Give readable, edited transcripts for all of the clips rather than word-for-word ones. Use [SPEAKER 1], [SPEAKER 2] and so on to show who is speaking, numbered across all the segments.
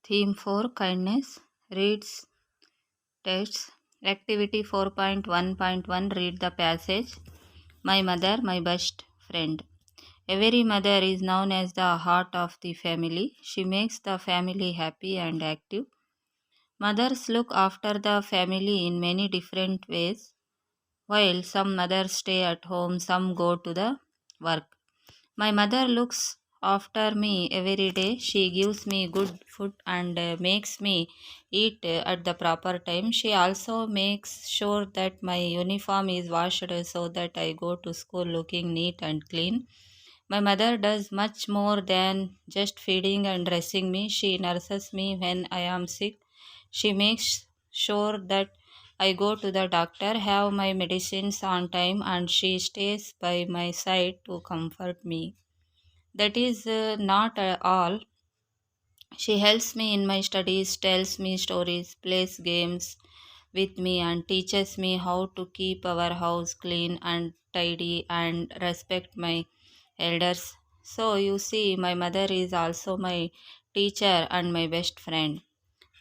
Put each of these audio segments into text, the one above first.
[SPEAKER 1] Theme 4 Kindness. Reads tests. Activity 4.1.1 Read the passage. My mother, my best friend. Every mother is known as the heart of the family. She makes the family happy and active. Mothers look after the family in many different ways. While some mothers stay at home, some go to the work. My mother looks after me every day. She gives me good food and makes me eat at the proper time. She also makes sure that my uniform is washed so that I go to school looking neat and clean. My mother does much more than just feeding and dressing me. She nurses me when I am sick. She makes sure that I go to the doctor, have my medicines on time, and she stays by my side to comfort me. That is not all. She helps me in my studies, tells me stories, plays games with me, and teaches me how to keep our house clean and tidy and respect my elders. So, you see, my mother is also my teacher and my best friend.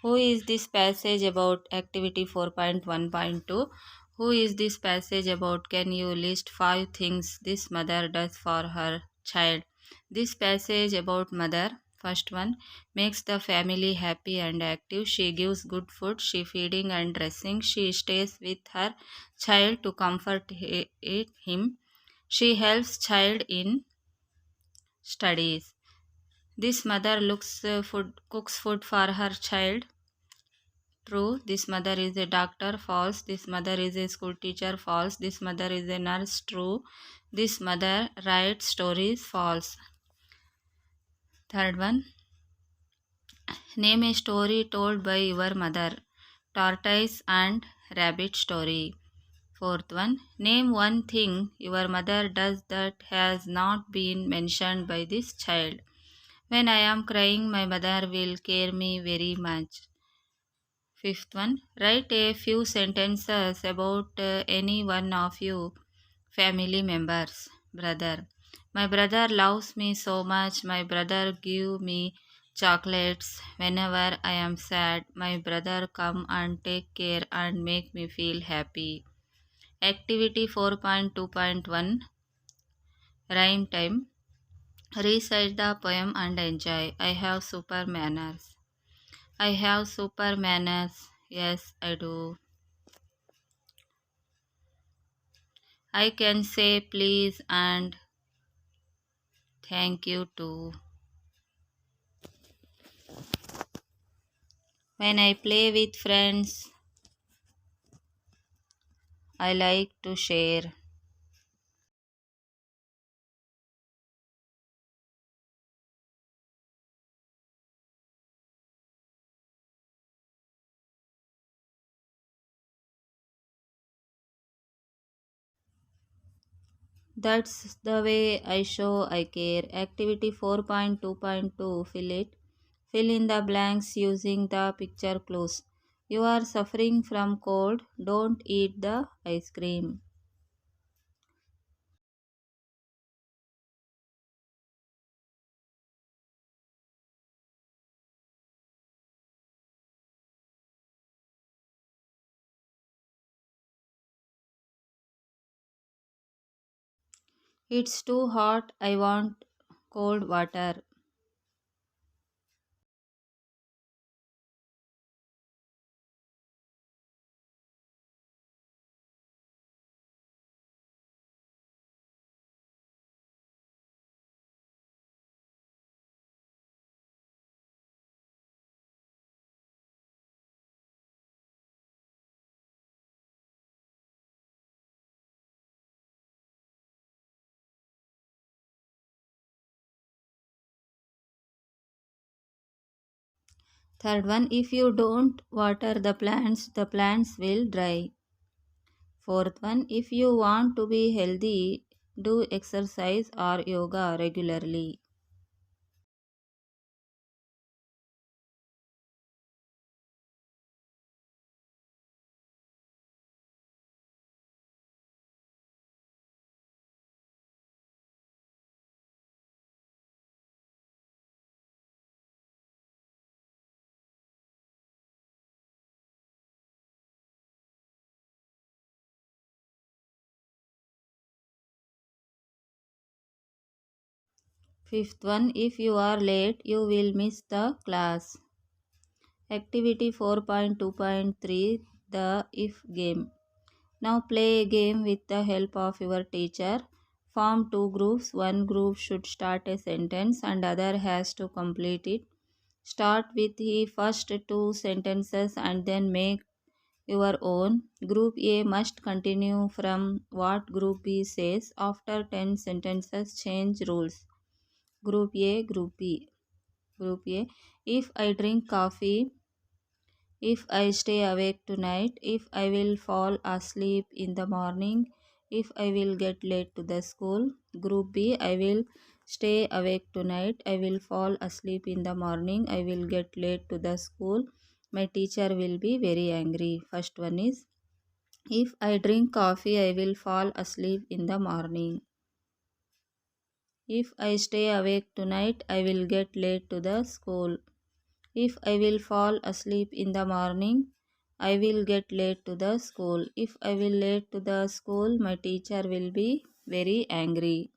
[SPEAKER 1] Who is this passage about? Activity 4.1.2? Who is this passage about? Can you list 5 things this mother does for her child? This passage about mother. First one, makes the family happy and active. She gives good food. She feeding and dressing. She stays with her child to comfort him. She helps child in studies. This mother cooks food for her child. True, this mother is a doctor. False, this mother is a school teacher. False, this mother is a nurse. True, this mother writes stories. False. Third one, name a story told by your mother. Tortoise and rabbit story. Fourth one, name one thing your mother does that has not been mentioned by this child. When I am crying, my mother will care me very much. Fifth one, write a few sentences about any one of you family members. Brother. My brother loves me so much. My brother give me chocolates whenever I am sad. My brother come and take care and make me feel happy. Activity 4.2.1 Rhyme time. Recite the poem and enjoy. I have super manners. I have super manners. Yes, I do. I can say please and thank you too. When I play with friends, I like to share. That's the way I show I care. Activity 4.2.2 Fill it. Fill in the blanks using the picture clues. You are suffering from cold. Don't eat the ice cream. It's too hot. I want cold water. Third one, if you don't water the plants will dry. Fourth one, if you want to be healthy, do exercise or yoga regularly. Fifth one, if you are late, you will miss the class. Activity 4.2.3, the if game. Now play a game with the help of your teacher. Form two groups. One group should start a sentence and other has to complete it. Start with the first two sentences and then make your own. Group A must continue from what Group B says. After 10 sentences, change rules. Group A, Group B. Group A. If I drink coffee, if I stay awake tonight, if I will fall asleep in the morning, if I will get late to the school. Group B, I will stay awake tonight, I will fall asleep in the morning, I will get late to the school. My teacher will be very angry. First one is, if I drink coffee, I will fall asleep in the morning. If I stay awake tonight, I will get late to the school. If I will fall asleep in the morning, I will get late to the school. If I will late to the school, my teacher will be very angry.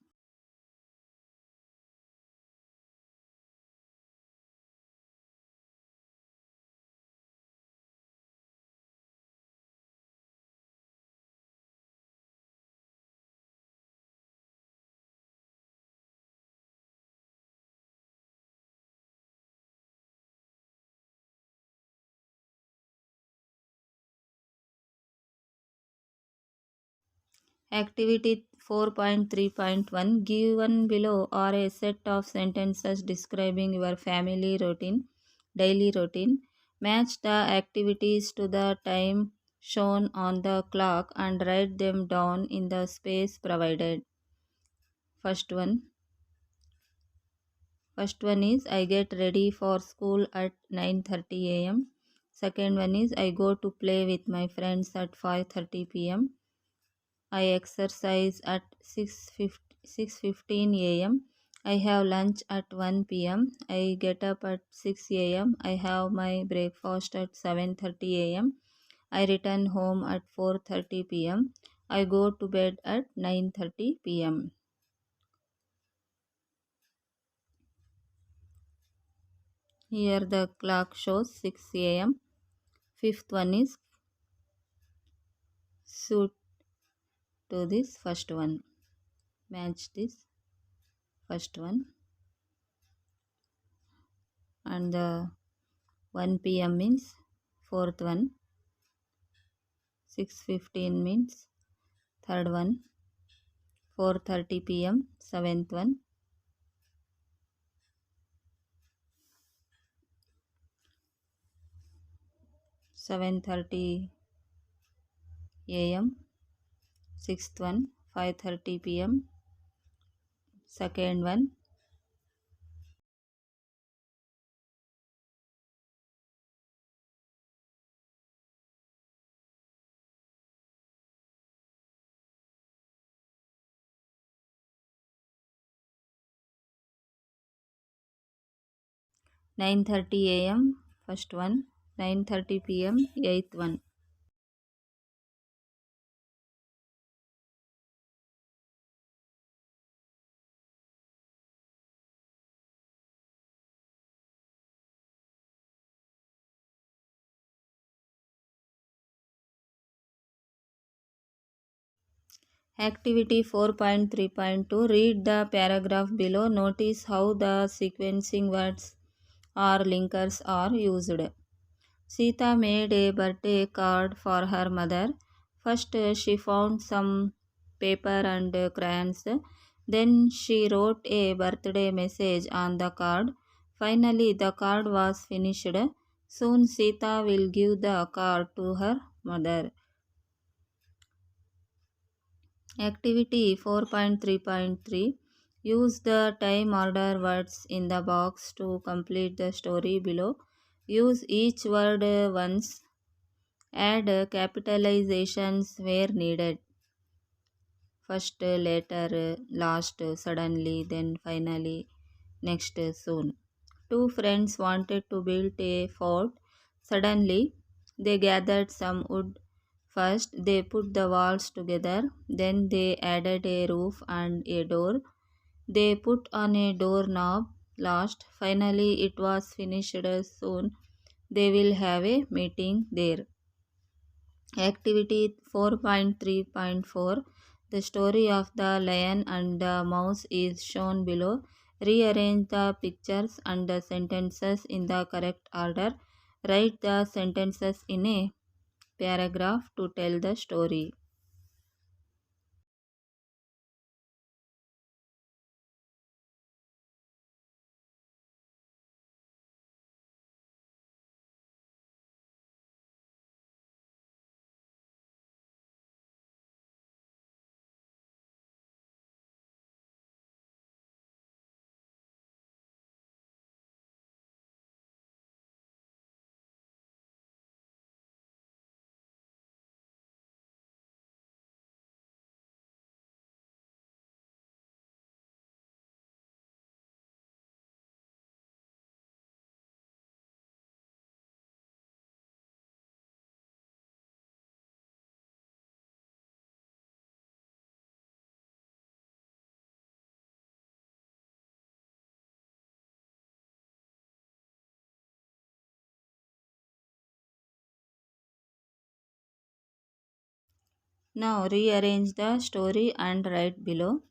[SPEAKER 1] Activity 4.3.1, given below are a set of sentences describing your family routine, daily routine. Match the activities to the time shown on the clock and write them down in the space provided. First one. First one is I get ready for school at 9:30 a.m. Second one is I go to play with my friends at 5:30 p.m. I exercise at 6:15 a.m. I have lunch at 1 p.m. I get up at 6 a.m. I have my breakfast at 7:30 a.m. I return home at 4:30 p.m. I go to bed at 9:30 p.m. Here the clock shows 6 a.m. Fifth one is suit to this first one. Match this first one. And the 1 p.m. means fourth one. 6:15 means third one. 4:30 p.m. seventh one. 7:30 a.m. sixth one. 5:30 p.m. second one. 9:30 a.m. first one. 9:30 p.m. eighth one. 'Activity 4.3.2, read the paragraph below. Notice how the sequencing words or linkers are used. Sita made a birthday card for her mother. First, she found some paper and crayons. Then, she wrote a birthday message on the card. Finally, the card was finished. Soon, Sita will give the card to her mother. Activity 4.3.3, use the time order words in the box to complete the story below. Use each word once. Add capitalizations where needed. First, later, last, suddenly, then finally, next, soon. Two friends wanted to build a fort. Suddenly, they gathered some wood. First, they put the walls together. Then, they added a roof and a door. They put on a doorknob last. Finally, it was finished soon. They will have a meeting there. Activity 4.3.4. The story of the lion and the mouse is shown below. Rearrange the pictures and the sentences in the correct order. Write the sentences in a paragraph to tell the story. Now rearrange the story and write below.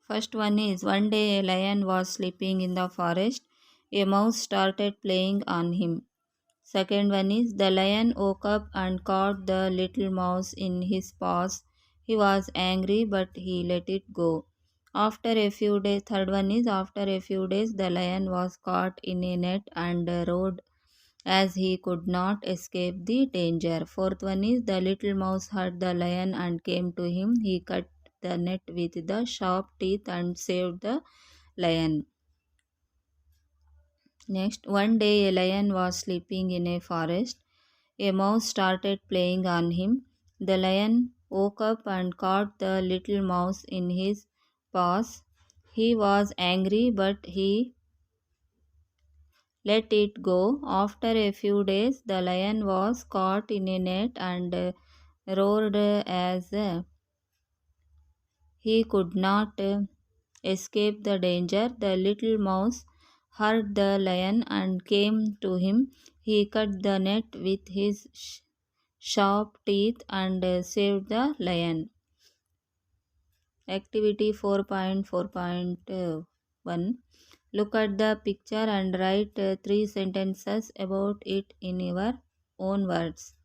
[SPEAKER 1] First one is one day a lion was sleeping in the forest. A mouse started playing on him. Second one is the lion woke up and caught the little mouse in his paws. He was angry but he let it go. After a few days, third one is after a few days, the lion was caught in a net and rode as he could not escape the danger. Fourth one is the little mouse heard the lion and came to him. He cut the net with the sharp teeth and saved the lion. Next, one day a lion was sleeping in a forest. A mouse started playing on him. The lion woke up and caught the little mouse in his paws. He was angry, but he let it go. After a few days, the lion was caught in a net and roared as he could not escape the danger. The little mouse heard the lion and came to him. He cut the net with his sharp teeth and saved the lion. Activity 4.4.1. Look at the picture and write three sentences about it in your own words.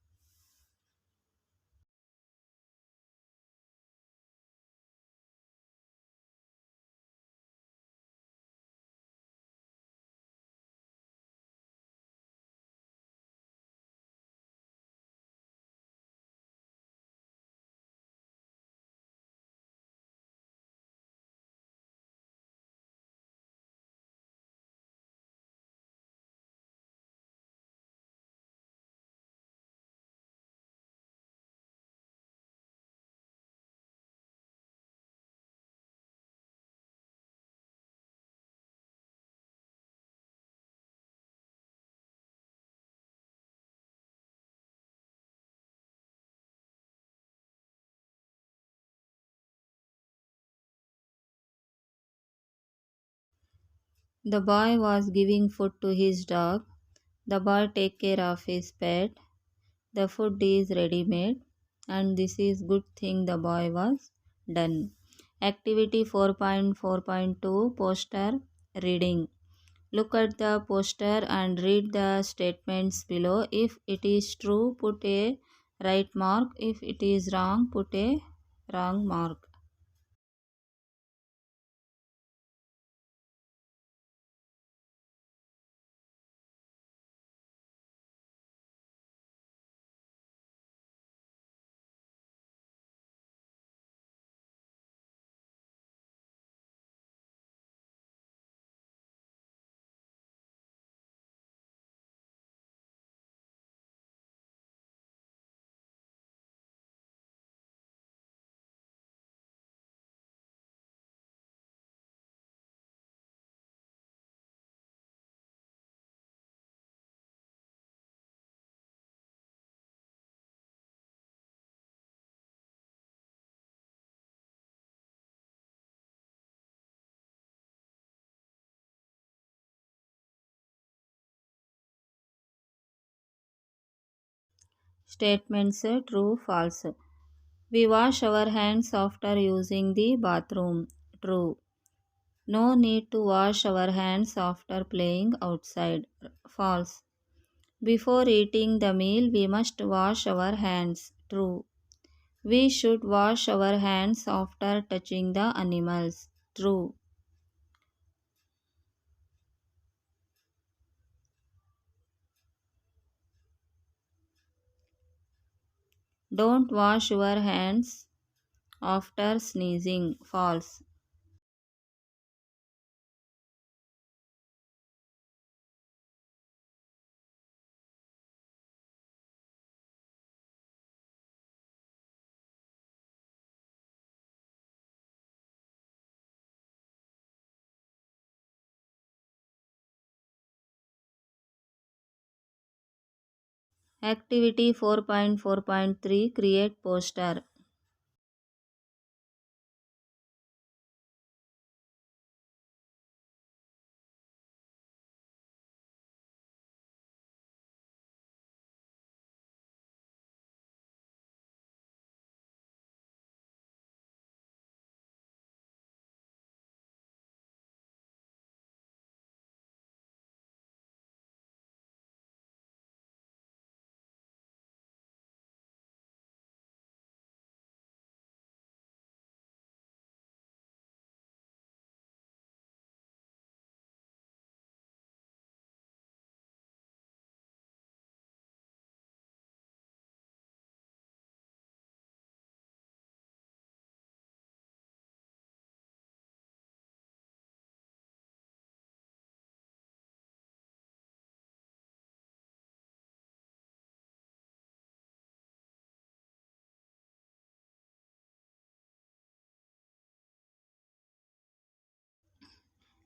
[SPEAKER 1] The boy was giving food to his dog. The boy take care of his pet. The food is ready made and this is good thing the boy was done. Activity 4.4.2. Poster reading. Look at the poster and read the statements below. If it is true, put a right mark. If it is wrong, put a wrong mark. Statements true, false. We wash our hands after using the bathroom. True. No need to wash our hands after playing outside. False. Before eating the meal, we must wash our hands. True. We should wash our hands after touching the animals. True. Don't wash your hands after sneezing. False. Activity 4.4.3 Create poster.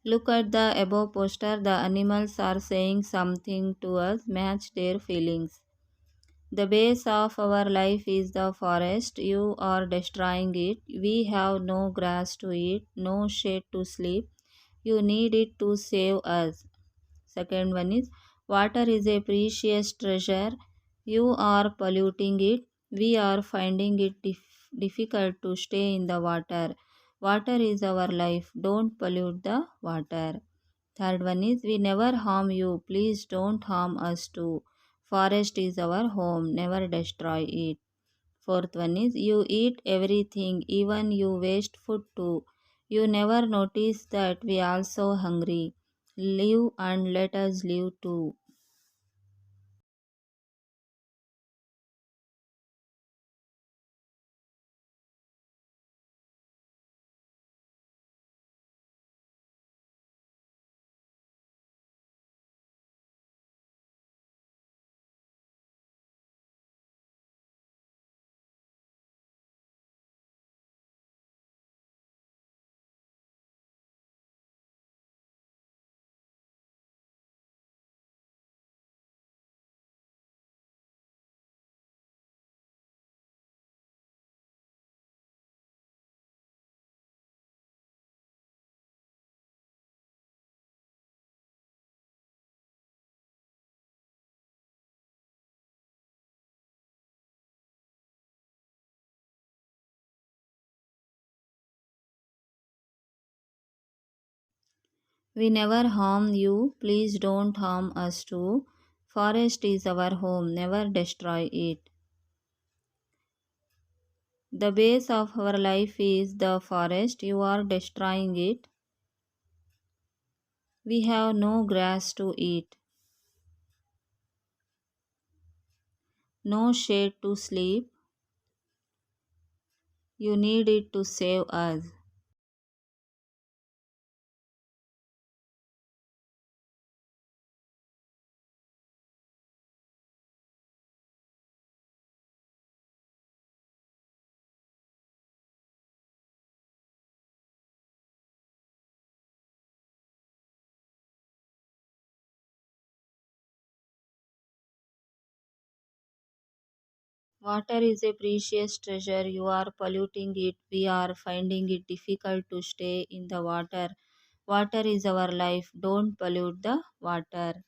[SPEAKER 1] Look at the above poster. The animals are saying something to us. Match their feelings. The base of our life is the forest. You are destroying it. We have no grass to eat, no shade to sleep. You need it to save us. Second one is water is a precious treasure. You are polluting it. We are finding it difficult to stay in the water. Water is our life. Don't pollute the water. Third one is we never harm you. Please don't harm us too. Forest is our home. Never destroy it. Fourth one is you eat everything, even you waste food too. You never notice that we also hungry. Live and let us live too. We never harm you. Please don't harm us too. Forest is our home. Never destroy it. The base of our life is the forest. You are destroying it. We have no grass to eat, no shade to sleep. You need it to save us. Water is a precious treasure. You are polluting it. We are finding it difficult to stay in the water. Water is our life. Don't pollute the water.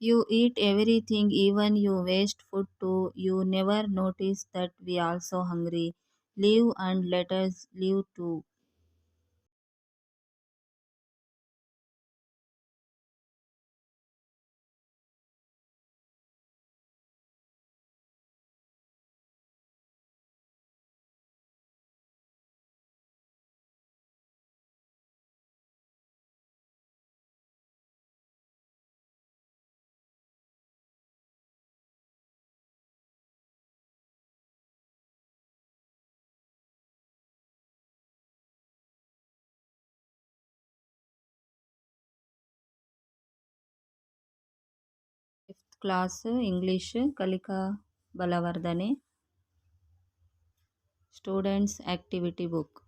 [SPEAKER 1] You eat everything, even you waste food too. You never notice that we also hungry. Live and let us live too. Fifth class English Kalika balavardhane students activity book.